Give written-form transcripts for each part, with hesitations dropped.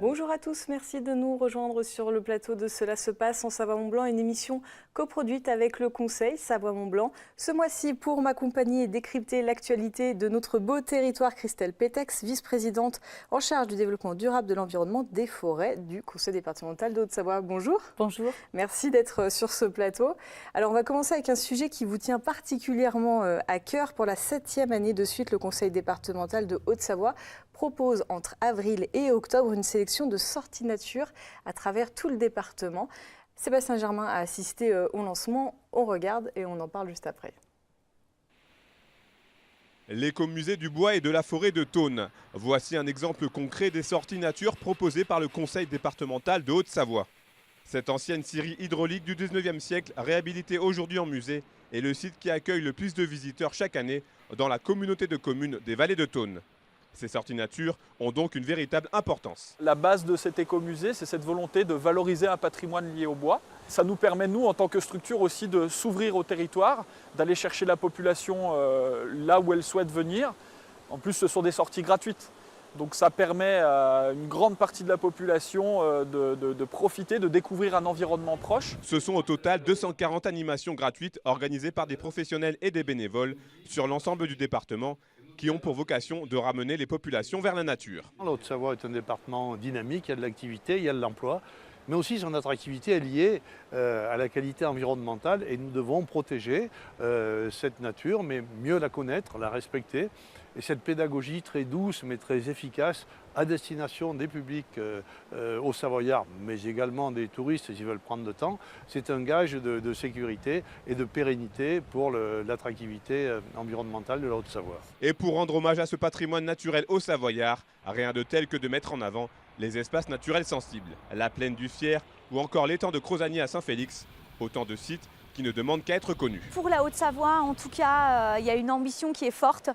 Bonjour à tous, merci de nous rejoindre sur le plateau de Cela se passe en Savoie-Mont-Blanc, une émission coproduite avec le Conseil Savoie-Mont-Blanc. Ce mois-ci, pour m'accompagner et décrypter l'actualité de notre beau territoire, Christelle Pétex, vice-présidente en charge du développement durable de l'environnement des forêts du Conseil départemental de Haute-Savoie. Bonjour. Bonjour. Merci d'être sur ce plateau. Alors on va commencer avec un sujet qui vous tient particulièrement à cœur. Pour la 7e année de suite, le Conseil départemental de Haute-Savoie propose entre avril et octobre une sélection de sorties nature à travers tout le département. Sébastien Germain a assisté au lancement. On regarde et on en parle juste après. L'écomusée du bois et de la forêt de Thônes. Voici un exemple concret des sorties nature proposées par le Conseil départemental de Haute-Savoie. Cette ancienne scierie hydraulique du 19e siècle, réhabilitée aujourd'hui en musée, est le site qui accueille le plus de visiteurs chaque année dans la communauté de communes des Vallées de Thônes. Ces sorties nature ont donc une véritable importance. La base de cet écomusée, c'est cette volonté de valoriser un patrimoine lié au bois. Ça nous permet, nous, en tant que structure aussi, de s'ouvrir au territoire, d'aller chercher la population là où elle souhaite venir. En plus, ce sont des sorties gratuites. Donc ça permet à une grande partie de la population de profiter, de découvrir un environnement proche. Ce sont au total 240 animations gratuites organisées par des professionnels et des bénévoles sur l'ensemble du département, qui ont pour vocation de ramener les populations vers la nature. La Haute-Savoie est un département dynamique, il y a de l'activité, il y a de l'emploi, mais aussi son attractivité est liée à la qualité environnementale et nous devons protéger cette nature, mais mieux la connaître, la respecter. Et cette pédagogie très douce mais très efficace à destination des publics aux Savoyards, mais également des touristes s'ils veulent prendre le temps, c'est un gage de sécurité et de pérennité pour l'attractivité environnementale de la Haute-Savoie. Et pour rendre hommage à ce patrimoine naturel aux Savoyards, rien de tel que de mettre en avant les espaces naturels sensibles, la plaine du Fier ou encore l'étang de Crozagny à Saint-Félix, autant de sites qui ne demandent qu'à être connus. Pour la Haute-Savoie, en tout cas, il y a une ambition qui est forte.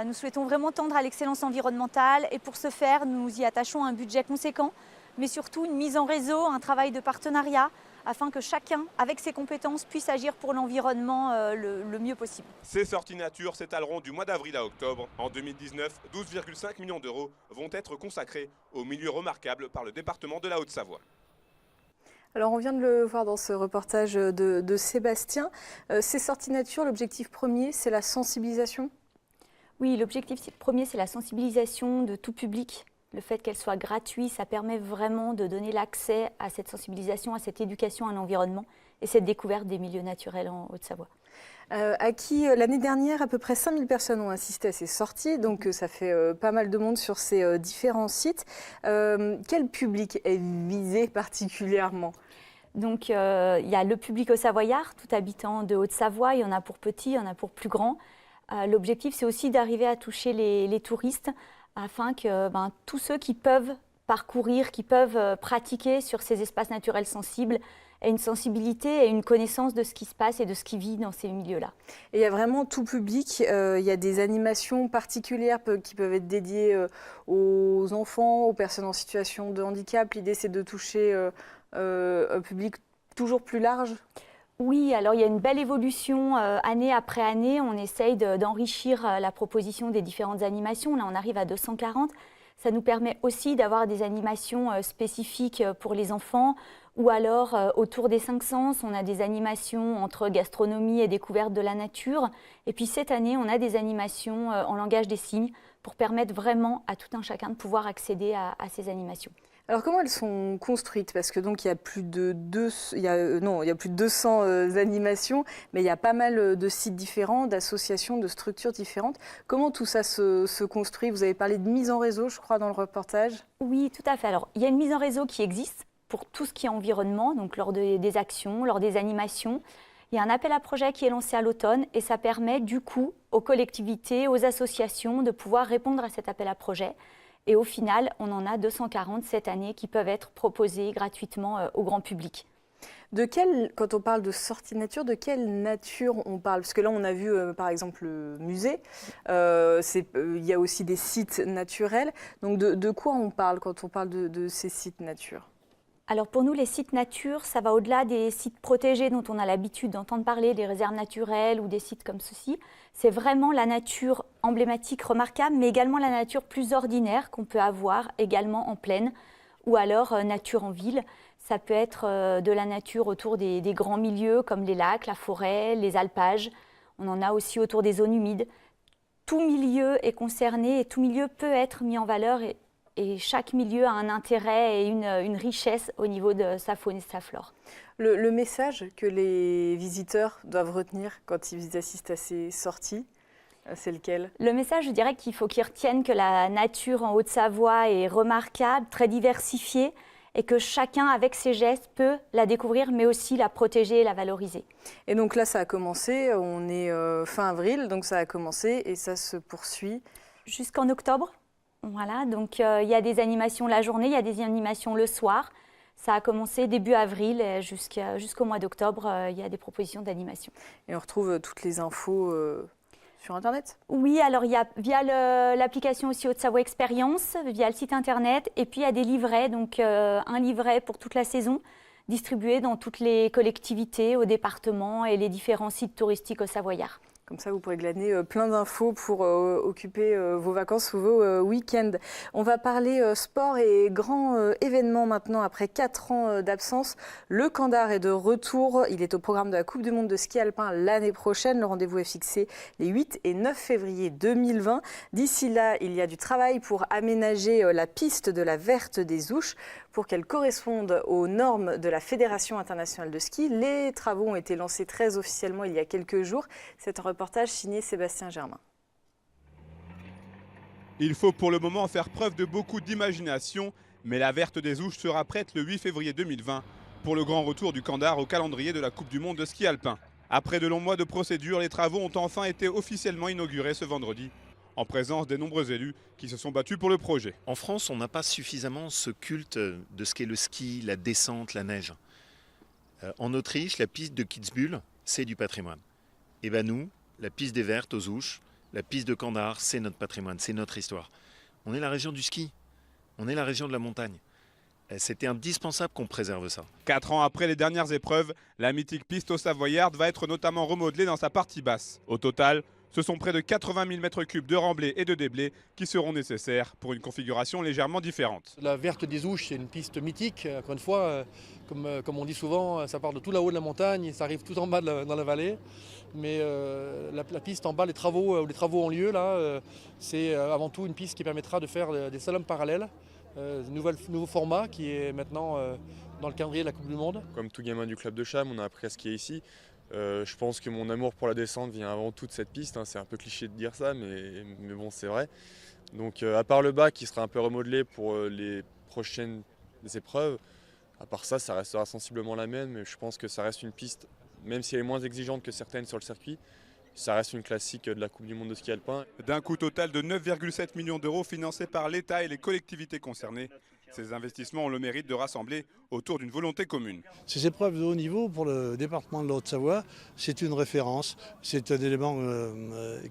Nous souhaitons vraiment tendre à l'excellence environnementale et pour ce faire, nous y attachons un budget conséquent, mais surtout une mise en réseau, un travail de partenariat afin que chacun, avec ses compétences, puisse agir pour l'environnement le mieux possible. Ces sorties nature s'étaleront du mois d'avril à octobre. En 2019, 12,5 millions d'euros vont être consacrés aux milieux remarquables par le département de la Haute-Savoie. Alors on vient de le voir dans ce reportage de Sébastien. Ces sorties nature, l'objectif premier, c'est la sensibilisation ? Oui, l'objectif premier, c'est la sensibilisation de tout public. Le fait qu'elle soit gratuite, ça permet vraiment de donner l'accès à cette sensibilisation, à cette éducation à l'environnement et cette découverte des milieux naturels en Haute-Savoie. L'année dernière, à peu près 5000 personnes ont assisté à ces sorties, donc ça fait pas mal de monde sur ces différents sites. Quel public est visé particulièrement ? Donc il y a le public au Savoyard, tout habitant de Haute-Savoie, il y en a pour petits, il y en a pour plus grands. L'objectif, c'est aussi d'arriver à toucher les touristes afin que tous ceux qui peuvent parcourir, qui peuvent pratiquer sur ces espaces naturels sensibles aient une sensibilité et une connaissance de ce qui se passe et de ce qui vit dans ces milieux-là. Et il y a vraiment tout public, il y a des animations particulières qui peuvent être dédiées aux enfants, aux personnes en situation de handicap. L'idée, c'est de toucher un public toujours plus large. Oui, alors il y a une belle évolution année après année. On essaye d'enrichir la proposition des différentes animations. Là, on arrive à 240. Ça nous permet aussi d'avoir des animations spécifiques pour les enfants ou alors autour des 5 sens. On a des animations entre gastronomie et découverte de la nature. Et puis cette année, on a des animations en langage des signes pour permettre vraiment à tout un chacun de pouvoir accéder à ces animations. Alors comment elles sont construites ? Parce que donc il y a plus de 200 animations, mais il y a pas mal de sites différents, d'associations, de structures différentes. Comment tout ça se construit ? Vous avez parlé de mise en réseau, je crois, dans le reportage. Oui, tout à fait. Alors il y a une mise en réseau qui existe pour tout ce qui est environnement, donc lors des actions, lors des animations. Il y a un appel à projet qui est lancé à l'automne et ça permet du coup aux collectivités, aux associations de pouvoir répondre à cet appel à projet. Et au final, on en a 240 cette année qui peuvent être proposées gratuitement au grand public. Quand on parle de sortie nature, de quelle nature on parle ? Parce que là, on a vu par exemple le musée, il y a aussi des sites naturels. Donc de quoi on parle quand on parle de ces sites nature ? Alors pour nous, les sites nature, ça va au-delà des sites protégés dont on a l'habitude d'entendre parler, des réserves naturelles ou des sites comme ceci. C'est vraiment la nature emblématique, remarquable, mais également la nature plus ordinaire qu'on peut avoir également en plaine ou alors nature en ville. Ça peut être de la nature autour des grands milieux comme les lacs, la forêt, les alpages. On en a aussi autour des zones humides. Tout milieu est concerné et tout milieu peut être mis en valeur et chaque milieu a un intérêt et une richesse au niveau de sa faune et de sa flore. Le message que les visiteurs doivent retenir quand ils assistent à ces sorties, c'est lequel? Le message, je dirais qu'il faut qu'ils retiennent que la nature en Haute-Savoie est remarquable, très diversifiée et que chacun, avec ses gestes, peut la découvrir, mais aussi la protéger et la valoriser. Et donc là, ça a commencé, on est fin avril, donc ça a commencé et ça se poursuit. Jusqu'en octobre, voilà. Donc il y a des animations la journée, il y a des animations le soir. Ça a commencé début avril et jusqu'au mois d'octobre, il y a des propositions d'animation. Et on retrouve toutes les infos sur Internet? Oui, alors il y a via l'application aussi Haute-Savoie Expérience, via le site Internet, et puis il y a des livrets, donc un livret pour toute la saison, distribué dans toutes les collectivités, au département et les différents sites touristiques au Savoyard. Comme ça, vous pourrez glaner plein d'infos pour occuper vos vacances ou vos week-ends. On va parler sport et grands événements maintenant. Après 4 ans d'absence, le Kandar est de retour. Il est au programme de la Coupe du Monde de ski alpin l'année prochaine. Le rendez-vous est fixé les 8 et 9 février 2020. D'ici là, il y a du travail pour aménager la piste de la Verte des Ouches pour qu'elle corresponde aux normes de la Fédération internationale de ski. Les travaux ont été lancés très officiellement il y a quelques jours. C'est un reportage signé Sébastien Germain. Il faut pour le moment faire preuve de beaucoup d'imagination, mais la Verte des Ouches sera prête le 8 février 2020 pour le grand retour du Kandar au calendrier de la Coupe du Monde de ski alpin. Après de longs mois de procédure, les travaux ont enfin été officiellement inaugurés ce vendredi, en présence des nombreux élus qui se sont battus pour le projet. En France, on n'a pas suffisamment ce culte de ce qu'est le ski, la descente, la neige. En Autriche, la piste de Kitzbühel, c'est du patrimoine. Et bien nous, la piste des Vertes aux Ouches, la piste de Kandar, c'est notre patrimoine, c'est notre histoire. On est la région du ski, on est la région de la montagne. C'était indispensable qu'on préserve ça. 4 ans après les dernières épreuves, la mythique piste au Savoyard va être notamment remodelée dans sa partie basse. Au total, ce sont près de 80 000 m3 de remblais et de déblais qui seront nécessaires pour une configuration légèrement différente. La Verte des Ouches, c'est une piste mythique. Encore une fois, comme on dit souvent, ça part de tout là-haut de la montagne et ça arrive tout en bas dans la vallée. Mais la piste en bas, les travaux ont lieu là, c'est avant tout une piste qui permettra de faire des slaloms parallèles. Nouveau format qui est maintenant dans le calendrier de la Coupe du Monde. Comme tout gamin du club de Cham, on a appris à skier ici. Je pense que mon amour pour la descente vient avant tout de cette piste. C'est un peu cliché de dire ça, mais bon, c'est vrai. Donc à part le bac qui sera un peu remodelé pour les prochaines épreuves, à part ça, ça restera sensiblement la même. Mais je pense que ça reste une piste, même si elle est moins exigeante que certaines sur le circuit, ça reste une classique de la Coupe du Monde de ski alpin. D'un coût total de 9,7 millions d'euros financés par l'État et les collectivités concernées, ces investissements ont le mérite de rassembler autour d'une volonté commune. Ces épreuves de haut niveau pour le département de la Haute-Savoie, c'est une référence, c'est un élément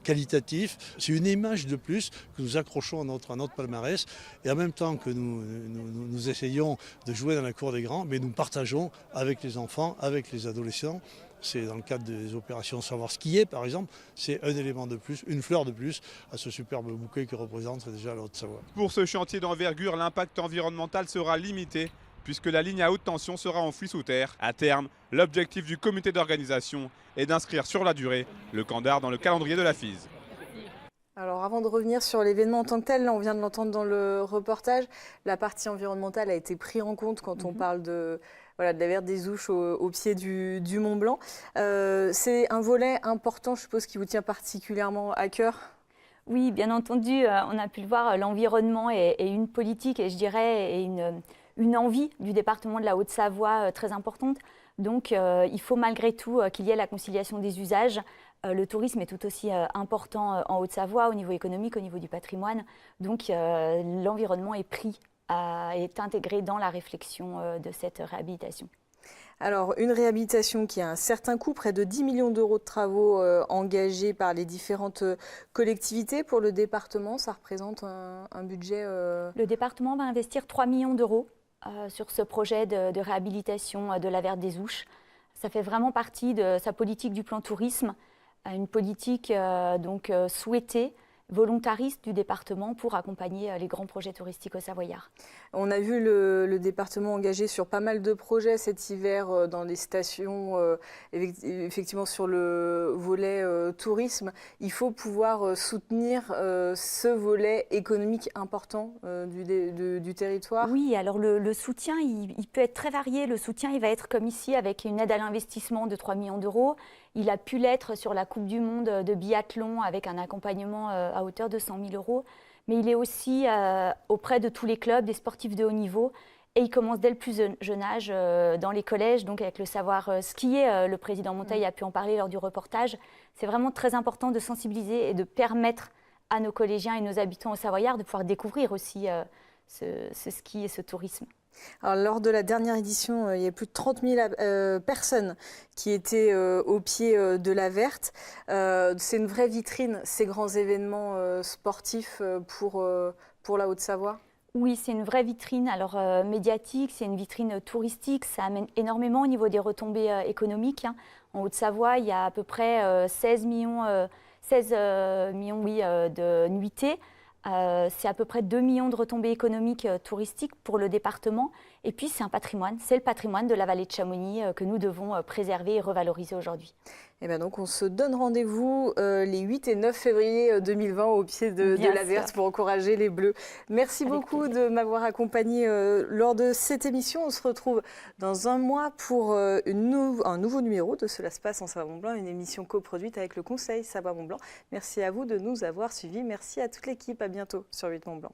qualitatif, c'est une image de plus que nous accrochons à notre palmarès et en même temps que nous essayons de jouer dans la cour des grands, mais nous partageons avec les enfants, avec les adolescents. C'est dans le cadre des opérations Savoir skier, par exemple, c'est un élément de plus, une fleur de plus à ce superbe bouquet que représente déjà la Haute-Savoie. Pour ce chantier d'envergure, l'impact environnemental sera limité puisque la ligne à haute tension sera enfouie sous terre. À terme, l'objectif du comité d'organisation est d'inscrire sur la durée le Kandar dans le calendrier de la FIS. Alors avant de revenir sur l'événement en tant que tel, là on vient de l'entendre dans le reportage, la partie environnementale a été prise en compte quand on parle de la Verte des Ouches au pied du Mont Blanc. C'est un volet important, je suppose, qui vous tient particulièrement à cœur? Oui, bien entendu, on a pu le voir, l'environnement est une politique et je dirais une envie du département de la Haute-Savoie très importante. Donc il faut malgré tout qu'il y ait la conciliation des usages. Le tourisme est tout aussi important en Haute-Savoie au niveau économique, au niveau du patrimoine. Donc l'environnement est intégré dans la réflexion de cette réhabilitation. Alors, une réhabilitation qui a un certain coût, près de 10 millions d'euros de travaux engagés par les différentes collectivités. Pour le département, ça représente un budget Le département va investir 3 millions d'euros sur ce projet de réhabilitation de la Verte des Ouches. Ça fait vraiment partie de sa politique du plan tourisme, une politique souhaitée, volontariste du département pour accompagner les grands projets touristiques au Savoyard. On a vu le département engagé sur pas mal de projets cet hiver dans les stations, effectivement sur le volet tourisme. Il faut pouvoir soutenir ce volet économique important du territoire. Oui, alors le soutien, il peut être très varié. Le soutien, il va être comme ici avec une aide à l'investissement de 3 millions d'euros. Il a pu l'être sur la Coupe du Monde de biathlon avec un accompagnement à hauteur de 100 000 euros. Mais il est aussi auprès de tous les clubs, des sportifs de haut niveau. Et il commence dès le plus jeune âge dans les collèges, donc avec le savoir skier. Le président Monteil a pu en parler lors du reportage. C'est vraiment très important de sensibiliser et de permettre à nos collégiens et nos habitants au Savoyard de pouvoir découvrir aussi ce ski et ce tourisme. Alors, lors de la dernière édition, il y a plus de 30 000 personnes qui étaient au pied de la Verte. C'est une vraie vitrine, ces grands événements sportifs pour la Haute-Savoie? Oui, c'est une vraie vitrine médiatique, c'est une vitrine touristique. Ça amène énormément au niveau des retombées économiques. En Haute-Savoie, il y a à peu près 16 millions de nuitées. C'est à peu près 2 millions de retombées économiques touristiques pour le département. Et puis, c'est un patrimoine, c'est le patrimoine de la vallée de Chamonix que nous devons préserver et revaloriser aujourd'hui. Et bien donc, on se donne rendez-vous les 8 et 9 février 2020 au pied de la Verte pour encourager les Bleus. Merci beaucoup de m'avoir accompagné lors de cette émission. On se retrouve dans un mois pour un nouveau numéro de Cela se passe en Savoie-Mont-Blanc, une émission coproduite avec le Conseil Savoie-Mont-Blanc. Merci à vous de nous avoir suivis. Merci à toute l'équipe. À bientôt sur 8 Mont-Blanc.